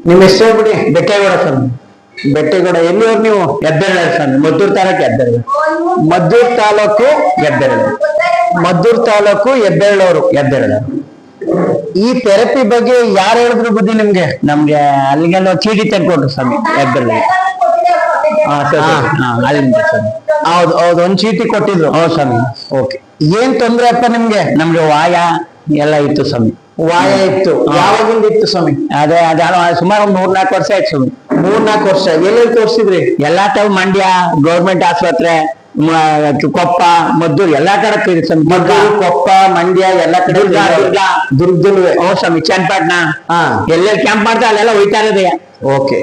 ನಿಮ್ಮ ಹೆಸರು ಹೇಳ್ಬಿಡಿ. ಬೆಟ್ಟೇಗೌಡ ಸ್ವಾಮಿ. ಬೆಟ್ಟೇಗೌಡ. ಎಲ್ಲಿಯವ್ರು ನೀವು? ಹೆಬ್ಬೆರಳು ಸ್ವಾಮಿ. ಮದ್ದೂರು ತಾಲೂಕು ಹೆಬ್ಬೆರಳು. ಮದ್ದೂರು ತಾಲೂಕು ಹೆಬ್ಬೆರಳು. ಮದ್ದೂರು ತಾಲೂಕು ಹೆಬ್ಬೆರಳವರು. ಹೆಬ್ಬೆರಳು. ಈ ಥೆರಪಿ ಬಗ್ಗೆ ಯಾರು ಹೇಳಿದ್ರು ಬುದ್ಧಿ ನಿಮ್ಗೆ? ನಮ್ಗೆ ಅಲ್ಲಿಗೆಲ್ಲ ಚೀಟಿ ತಂದ್ಕೊಟ್ರು ಸ್ವಾಮಿ ಹೆಬ್ಬೆರಳು. ಅಲ್ಲಿಂದ ಸ್ವಾಮಿ. ಹೌದು ಹೌದು, ಒಂದ್ ಚೀಟಿ ಕೊಟ್ಟಿದ್ರು. ಹೌದು ಸ್ವಾಮಿ. ಓಕೆ. ಏನ್ ತೊಂದ್ರೆ ಅಪ್ಪ ನಿಮ್ಗೆ? ನಮ್ಗೆ ವಾಯ ಎಲ್ಲ ಇತ್ತು ಸ್ವಾಮಿ. ವಾಯ ಇತ್ತು. ಯಾವಾಗಿಂದ ಇತ್ತು ಸ್ವಾಮಿ? ಅದೇ ಸುಮಾರು 3-4 ವರ್ಷ ಆಯ್ತು ಸ್ವಾಮಿ. 3-4 ವರ್ಷ. ಎಲ್ಲೆಲ್ಲಿ ತೋರಿಸಿದ್ರಿ? ಎಲ್ಲಾ ತಾವು ಮಂಡ್ಯ ಗೌರ್ಮೆಂಟ್ ಆಸ್ಪತ್ರೆ, ಕೊಪ್ಪ, ಮದ್ದೂರು ಎಲ್ಲಾ ಕಡೆ ಸ್ವಾಮಿ. ಮದ್ದೂರು, ಕೊಪ್ಪ, ಮಂಡ್ಯ ಎಲ್ಲ ಕಡೆ. ದುರ್ಗದಲ್ಲೂ. ಹೌದು ಸ್ವಾಮಿ. ಚನ್ನಪಟ್ಟಣ ಹಾ. ಎಲ್ಲೆಲ್ಲಿ ಕ್ಯಾಂಪ್ ಮಾಡ್ತಾ ಅಲ್ಲೆಲ್ಲ ಹೋಯ್ತಾ ಇರೋದೇ. ಓಕೆ.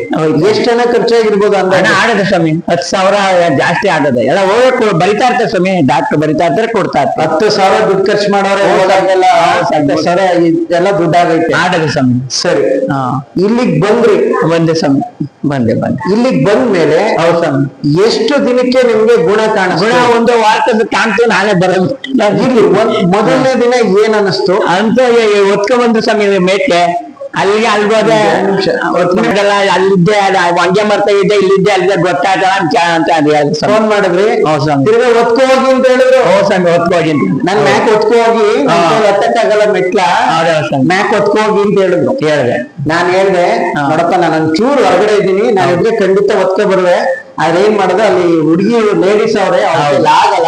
ಎಷ್ಟು ಜನ ಖರ್ಚಾಗಿರ್ಬೋದು ಅಂತ? ಹಣ ಆಗದೆ ಸ್ವಾಮಿ. 10,000 ಜಾಸ್ತಿ ಆಗದೆ. ಎಲ್ಲ ಹೋಗಕ್ಕೆ ಬರಿತಾ ಇರ್ತಾರೆ ಸ್ವಾಮಿ. ಡಾಕ್ಟರ್ ಬರಿತಾ ಇರ್ತಾರೆ, ಕೊಡ್ತಾ ಇರ್ತಾರೆ. 10,000 ದುಡ್ಡು ಖರ್ಚು ಮಾಡೋರೆ ಎಲ್ಲ ದುಡ್ಡು ಆಗೈತೆ. ಆಗದೆ ಸ್ವಾಮಿ. ಸರಿ. ಇಲ್ಲಿಗ್ ಬಂದ್ರಿ? ಬಂದೆ ಸ್ವಾಮಿ. ಬಂದೆ. ಇಲ್ಲಿಗ್ ಬಂದ್ಮೇಲೆ ಹೌದು ಸ್ವಾಮಿ. ಎಷ್ಟು ದಿನಕ್ಕೆ ನಿಮ್ಗೆ ಗುಣ ಗುಣ 1 ವಾರಕ್ಕೆ ಕಾಣ್ತು. ನಾಳೆ ಬರೋದು. ಇಲ್ಲಿ ಮೊದಲನೇ ದಿನ ಏನ್ ಅನ್ನಿಸ್ತು ಅಂತ ಒತ್ಕೊಂಡ್ ಬಂದ್ರು ಸ್ವಾಮಿ ಮೇಟ್ಗೆ. ಅಲ್ಲಿಗೆ ಅಲ್ಗೋದೆ ಅಲ್ಲಿದ್ದೆ, ಹಂಗೆ ಮರ್ತಾ ಇದ್ದೆ, ಇಲ್ಲಿದ್ದೆ ಅಲ್ಲಿದ್ದೆ ಗೊತ್ತಾಯ್ತಲ್ಲ ಅಂತ ಫೋನ್ ಮಾಡಿದ್ರಿ? ಹೌದು ಸ್ವಾಮಿ. ತಿರ್ಗಾ ಒತ್ಕೊ ಹೋಗಿ ಅಂತ ಹೇಳಿದ್ರು. ಹೌದು ಸ್ವಾಮಿ. ಒತ್ಕೊ ಹೋಗಿ ಅಂತ. ನನ್ ಮ್ಯಾಕ್ ಒತ್ಕೊ ಹೋಗಿ, ಹತ್ತಕ್ಕಾಗಲ್ಲ ಮೆಟ್ಲ, ಮ್ಯಾಕ್ ಒತ್ಕೊ ಹೋಗಿ ಅಂತ ಹೇಳಿದ್ರು. ಹೇಳಿದೆ. ನಾನ್ ಹೇಳ್ದೆ, ನೋಡಪ್ಪ ನಾನು ಒಂಚೂರು ಹೊರಗಡೆ ಇದ್ದೀನಿ, ನಾನು ಇದ್ರೆ ಖಂಡಿತ ಒತ್ಕೊ ಬರುವೆ. ಆದ್ರೆ ಏನ್ ಮಾಡೋದು, ಅಲ್ಲಿ ಹುಡುಗಿ ಲೇಡೀಸ್ ಅವ್ರೆ, ಅವ್ರೆಲ್ಲ ಆಗಲ್ಲ.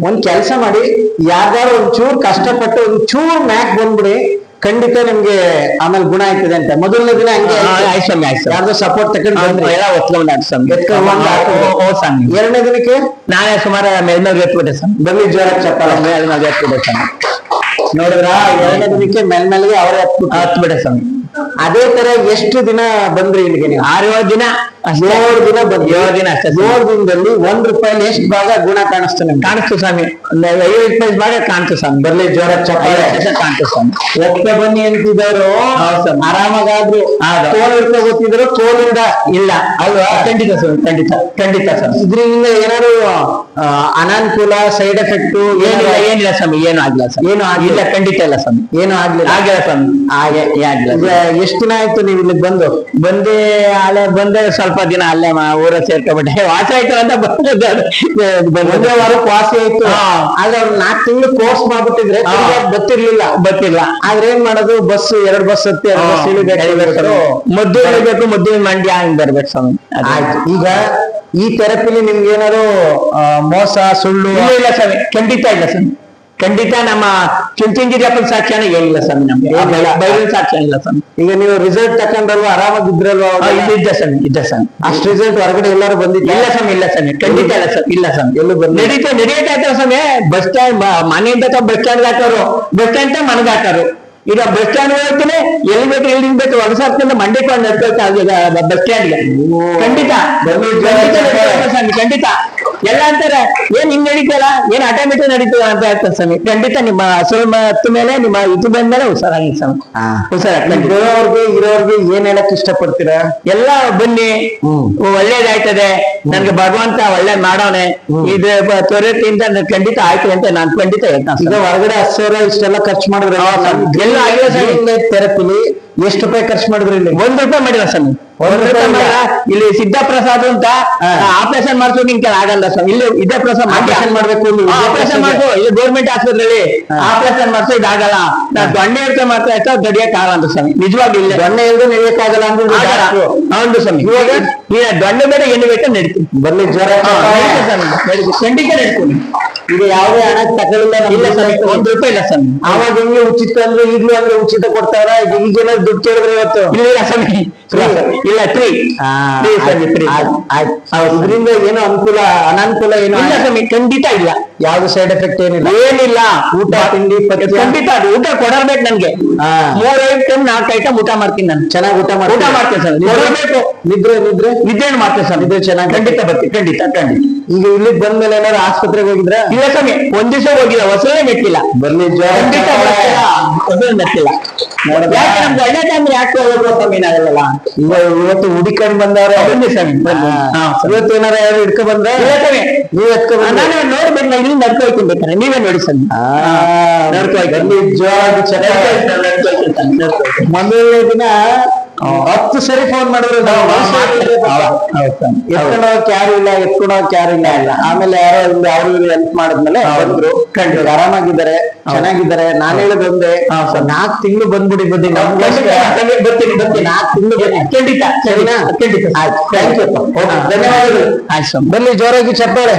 ಒಂದ್ ಕೆಲ್ಸ ಮಾಡಿ, ಯಾರ್ದಾರು ಒಂಚೂರು ಕಷ್ಟಪಟ್ಟು ಒಂಚೂರು ಮ್ಯಾಕ್ ಬಂದ್ಬಿಡಿ, ಖಂಡಿತ ನಿಮ್ಗೆ ಆಮೇಲೆ ಗುಣ ಆಯ್ತದೆ ಅಂತ. ಮೊದಲನೇ ದಿನ ಹಂಗೆ ಯಾರ್ದೋ ಸಪೋರ್ಟ್ ತಗೊಂಡು ಎಲ್ಲ ಒತ್ಕೊಂಡ್. ಎರಡನೇ ದಿನಕ್ಕೆ ನಾಳೆ ಸುಮಾರು ಮೇಲ್ಮೇಲೆ ಎತ್ಬಿಟ್ಟೆ ಸ್ವಾಮಿ. ಬನ್ನಿ ಜ್ವರ ಚಪ್ಪಾಳೆ ಮೇಲ್ಮೇಲೆ ಎತ್ಬಿಟ್ಟೆ ಸ್ವಾಮಿ. ನೋಡಿದ್ರ? ಎರಡನೇ ದಿನಕ್ಕೆ ಮೇಲ್ಮೇಲೆಗೆ ಅವರೇ ಹತ್ಬಿಟ್ಟೆ ಸ್ವಾಮಿ. ಅದೇ ತರ ಎಷ್ಟು ದಿನ ಬಂದ್ರಿ ಇಲ್ಲಿಗೆ ನೀವು? 6-7 ದಿನ. 7 ದಿನ ಬಂದ್ರಿ. 7 ದಿನ ಅಷ್ಟೇ. 7 ದಿನದಲ್ಲಿ ₹1 ಎಷ್ಟು ಭಾಗ ಗುಣ ಕಾಣಿಸ್ತು ನಿಮ್ಗೆ? ಕಾಣಿಸ್ತು ಸ್ವಾಮಿ. ಒಂದು 50 ಭಾಗ ಕಾಣ್ತು ಸ್ವಾಮಿ. ಬರ್ಲಿ ಜ್ವರ ಚಪ್ಪಾಳೆ ಕಾಣ್ತು ಸ್ವಾಮಿ. ಒಕ್ಕೆ ಬನ್ನಿ ಅಂತಿದ್ದವರು ಆರಾಮಾಗಾದ್ರು. ತೋಲ್ ಇರ್ತಾ ಗೊತ್ತಿದ್ರು, ತೋಲಿಂದ ಇಲ್ಲ ಅಲ್ವಾ? ಖಂಡಿತ ಸ್ವಾಮಿ. ಖಂಡಿತ ಸ್ವಾಮಿ. ಇದ್ರಿಂದ ಏನಾದ್ರು ಅನಾನುಕೂಲ, ಸೈಡ್ ಎಫೆಕ್ಟ್ ಏನಿಲ್ಲ ಸ್ವಾಮಿ. ಏನು ಆಗಿಲ್ಲ ಸ್ವಾಮಿ. ಏನು ಆಗಿಲ್ಲ. ಖಂಡಿತ ಇಲ್ಲ ಸ್ವಾಮಿ. ಏನು ಆಗಿಲ್ಲ ಸ್ವಾಮಿ. ಆಗಿಲ್ಲ. ಎಷ್ಟು ದಿನ ಆಯ್ತು ನೀವು ಇಲ್ಲಿಗೆ ಬಂದು? ಬಂದೆ ಸ್ವಲ್ಪ ದಿನ ಅಲ್ಲೇ ಊರ ಸೇರ್ಕೊಬಿಟ್ಟೆ. ವಾಸ ಆಯ್ತು ಅಂತ ಒಂದೇ ವಾರಕ್ಕೆ ವಾಸಿ ಆಯ್ತು. ಆದ್ರೆ ಅವ್ರು 4 ತಿಂಗಳು ಕೋರ್ಸ್ ಮಾಡ್ಬಿಟ್ಟಿದ್ರೆ ಗೊತ್ತಿರ್ಲಿಲ್ಲ. ಆದ್ರೆ ಏನ್ ಮಾಡೋದು, ಬಸ್ 2 ಬಸ್ ಹತ್ತಿ 2 ಬಸ್ ಇಳಿಬೇಕು. ಮದ್ದೂರು ಇಳಿಬೇಕು, ಮದ್ದೂರು ಮಂಡ್ಯ ಹಂಗ್ ಬರ್ಬೇಕು ಸ್ವಾಮಿ. ಆಯ್ತು. ಈಗ ಈ ಥೆರಪಿಲಿ ನಿಮ್ಗೆ ಏನಾದ್ರು ಮೋಸ, ಸುಳ್ಳು? ಇಲ್ಲ ಸ್ವಾಮಿ. ಖಂಡಿತ ಇಲ್ಲ ಸ್ವಾಮಿ. ಖಂಡಿತ ನಮ್ಮ ಚುಂಚನಗಿರಿಯಪ್ಪನ ಸಾಕ್ಷ್ಯನ ಏನಿಲ್ಲ ಸ್ವಾಮಿ. ನಮ್ಗೆ ಬೈಬಲ್ ಸಾಕ್ಷ್ಯ ಇಲ್ಲ ಸ್ವಾಮಿ. ಈಗ ನೀವು ರಿಸಲ್ಟ್ ತಕೊಂಡಲ್ವಾ? ಆರಾಮಾಗಿದ್ರಲ್ವಾ? ಇದ್ದ ಸ್ವಾಮಿ. ಅಷ್ಟು ರಿಸಲ್ಟ್ ಹೊರಗಡೆ ಎಲ್ಲರೂ ಬಂದಿಲ್ಲ? ಇಲ್ಲ ಸ್ವಾಮಿ. ಖಂಡಿತ ಇಲ್ಲ ಸ್ವಾಮಿ. ಇಲ್ಲ ಸ್ವಾಮಿ. ಎಲ್ಲೂ ನಡೀತಾ ಇರ್ತಾರೆ ಸ್ವಾಮಿ. ಬಸ್ ಸ್ಟ್ಯಾಂಡ್ ಮನೆಯಿಂದ ಬಸ್ ಸ್ಟ್ಯಾಂಡ್ ಹಾಕೋರು, ಬಸ್ ಸ್ಟ್ಯಾಂಡ್ ಮನೆಗೆ ಹಾಕೋರು. ಈಗ ಬಸ್ ಸ್ಟ್ಯಾಂಡ್ ಹೋಗ್ತೀನಿ, ಎಲ್ಲಿ ಬೇಕು ಎಲ್ಲಿ ಬೇಕು ಹೊಲಸಾರ್ತಿಂದ ಮಂಡ್ಯಕ್ಕೆ ಒಂದು ಬಸ್ ಸ್ಟ್ಯಾಂಡ್ಗೆ. ಖಂಡಿತ ಖಂಡಿತ ಎಲ್ಲ ಅಂತಾರೆ, ಏನ್ ಹಿಂಗ್ ನಡೀತಲ್ಲ, ಏನ್ ಆಟೋಮೆಟಿಕ್ ನಡೀತದ ಅಂತ ಹೇಳ್ತಾರೆ ಸ್ವಾಮಿ. ಖಂಡಿತ ನಿಮ್ಮ ಹಸುರು ಹತ್ತು ಮೇಲೆ, ನಿಮ್ಮ ಇದು ಬಂದ್ಮೇಲೆ ಹುಷಾರಾಗಿ ಸ್ವಾಮಿ. ಇರೋರ್ಗೆ ಏನ್ ಹೇಳಕ್ ಇಷ್ಟಪಡ್ತೀರಾ? ಎಲ್ಲ ಬನ್ನಿ, ಒಳ್ಳೇದಾಯ್ತದೆ, ನನ್ಗೆ ಭಗವಂತ ಒಳ್ಳೇದ್ ಮಾಡೋನೆ, ಇದು ತ್ವರಿತಿಯಿಂದ ಖಂಡಿತ ಆಯ್ತು ಅಂತ ನಾನು ಖಂಡಿತ ಹೇಳ್ತಾನೆ. ಈಗ ಹೊರಗಡೆ 10,000 ಇಷ್ಟೆಲ್ಲ ಖರ್ಚು ಮಾಡಿದ್ರೆ ಎಲ್ಲ ಆಗಿಲ್ಲ ಥೆರಪಿಲಿ ಎಷ್ಟು ರೂಪಾಯಿ ಖರ್ಚು ಮಾಡಿದ್ರಿ? ಇಲ್ಲಿ ₹1 ಮಾಡಿಲ್ಲ ಸ್ವಾಮಿ. ಇಲ್ಲಿ ಸಿದ್ದಪ್ರಸಾದ್ ಅಂತ ಆಪರೇಷನ್ ಮಾಡ್ಸೋಕೆ ನಿನ್ ಆಗಲ್ಲ ಸ್ವಾಮಿ. ಇಲ್ಲಿ ಇದೇ ಆಪರೇಷನ್ ಮಾಡ್ಬೇಕು, ಆಪರೇಷನ್ ಮಾಡ್ಸೋ, ಇಲ್ಲಿ ಗೌರ್ಮೆಂಟ್ ಆಸ್ಪತ್ರೆಯಲ್ಲಿ ಆಪರೇಷನ್ ಮಾಡ್ಸೋ ಇದಾಗಲ್ಲ. ನಾ ದೊಣ್ಣೆ ಇರ್ತಾ ಮಾಡ್ತಾ ಇರ್ತಾ ದಡಿಯಕ್ ಆಗಲ್ಲ ಅಂತ ಸ್ವಾಮಿ. ನಿಜವಾಗಿ ಇಲ್ಲ, ದೊಣ್ಣೆ ಇಲ್ದು ನಡೆಯಕ್ಕಾಗಲ್ಲ ಅಂದ್ರೆ ಹೌದು ಸ್ವಾಮಿ. ಇವಾಗ ಈಗ ದೊಣ್ಣೆ ಬೇಡ ಏನು ಬೇಕಾ ನಡೀತೀನಿ. ಬರ್ಲಿ ಜ್ವರ ಖಂಡಿತ ನಡೀತೀನಿ. ಈಗ ಯಾವುದೇ ಹಣ ತಗೊಳ್ಳಿಲ್ಲ? ಇಲ್ಲ ಸ್ವಾಮಿ. ₹1 ಇಲ್ಲ ಸ್ವಾಮಿ. ಆವಾಗ ಹೆಂಗೆ ಉಚಿತ ಅಂದ್ರೆ ಈಗ್ಲೂ ಅಂದ್ರೆ ಉಚಿತ ಕೊಡ್ತಾರ? ಈಗೇನ ದುಡ್ಡು ಕೇಳಿದ್ರೆ ಇವತ್ತು? ಇಲ್ಲ ಸ್ವಾಮಿ. ಇಲ್ಲ ಇದರಿಂದ ಏನೋ ಅನುಕೂಲ ಅನಾನುಕೂಲ ಏನೋ ಇಲ್ಲ ಸ್ವಾಮಿ. ಖಂಡಿತ ಇಲ್ಲ. ಯಾವ್ದು ಸೈಡ್ ಎಫೆಕ್ಟ್ ಏನಿಲ್ಲ? ಊಟ ತಿಂಡಿ ಖಂಡಿತ ಅದು ಊಟ ಕೊಡಬೇಕು ನನ್ಗೆ. 3 ಐಟಮ್ 4 ಐಟಮ್ ಊಟ ಮಾಡ್ತೀನಿ ನಾನು. ಚೆನ್ನಾಗಿ ಊಟ ಮಾಡ್ತೇನೆ ಸರ್. ನಿದ್ರೆ ಮಾಡ್ತೇನೆ ಸರ್. ನಿದ್ರೆ ಚೆನ್ನಾಗಿ ಖಂಡಿತ ಬರ್ತೀನಿ. ಖಂಡಿತ. ಈಗ ಇಲ್ಲಿಗೆ ಬಂದ್ಮೇಲೆ ಏನಾದ್ರು ಆಸ್ಪತ್ರೆಗೆ ಹೋಗಿದ್ರ? ಇಲ್ಲ ಸ್ವಾಮಿ. ಒಂದ್ ದಿವಸ ಹೋಗಿಲ್ಲ, ಹೊಸಲೇ ಮೆಟ್ಟಿಲ್ಲ. ಬರ್ಲಿ ಖಂಡಿತ ಹೊಸಲೇ ಮೆಟ್ಟಿಲ್ಲ. ಯಾಕೆ ನಮ್ಗೆ ಒಳ್ಳೆ ಟೈಮ್ ಯಾಕೆ ಹೋಗ್ಬೇಕು ಸ್ವಾಮಿ ನಾವೆಲ್ಲ? ಇವತ್ತು ಹುಡುಕೊಂಡು ಬಂದವ್ರೆ. ಬನ್ನಿ ಸ್ವಾಮಿ. ಇವತ್ತು ಏನಾರ ಯಾರು ಹಿಡ್ಕೊ ಬಂದ್ರೆ? ಇಲ್ಲ ಸ್ವಾಮಿ. ನೀವ್ ಎತ್ಕೊ ನಾನು ನೋಡ್ಬೇಕು, ನಾನು ಇಲ್ಲಿ ನಡ್ಕೊಳ್ತೀನಿ ಬೇಕಾರೆ. ನೀವೇ ನೋಡಿ ಸ್ವಾಮಿ. ಮೊದಲನೇ ದಿನ 10 ಸರಿ ಫೋನ್ ಮಾಡಿದ್ರು ನಾವು ಮೈಸೂರಲ್ಲಿ ಎತ್ಕೊಂಡು ಹೋಗಕ್ ಯಾರು ಇಲ್ಲ ಎತ್ಕೊಂಡು ಹೋಗಕ್ ಯಾರು ಇಲ್ಲ ಆಮೇಲೆ ಯಾರೋ ಅವ್ರು ಹೆಲ್ಪ್ ಮಾಡಿದ್ಮೇಲೆ ಬಂದ್ರು ಆರಾಮಾಗಿದ್ದಾರೆ ಚೆನ್ನಾಗಿದ್ದಾರೆ ನಾನ್ ಹೇಳೋದು ಒಂದೇ 4 ತಿಂಗಳು ಬಂದ್ಬಿಡಿ ಬನ್ನಿ ನಮ್ಗೆ ಬರ್ತೀನಿ 4 ತಿಂಗಳು ಬನ್ನಿ ಖಂಡಿತ ಸರಿನಾ ಖಂಡಿತ ಆಯ್ತು ಥ್ಯಾಂಕ್ ಯು ಧನ್ಯವಾದಗಳು ಆಯ್ತು ಬನ್ನಿ ಜೋರಾಗಿ ಚಪ್ಪಾಳೆ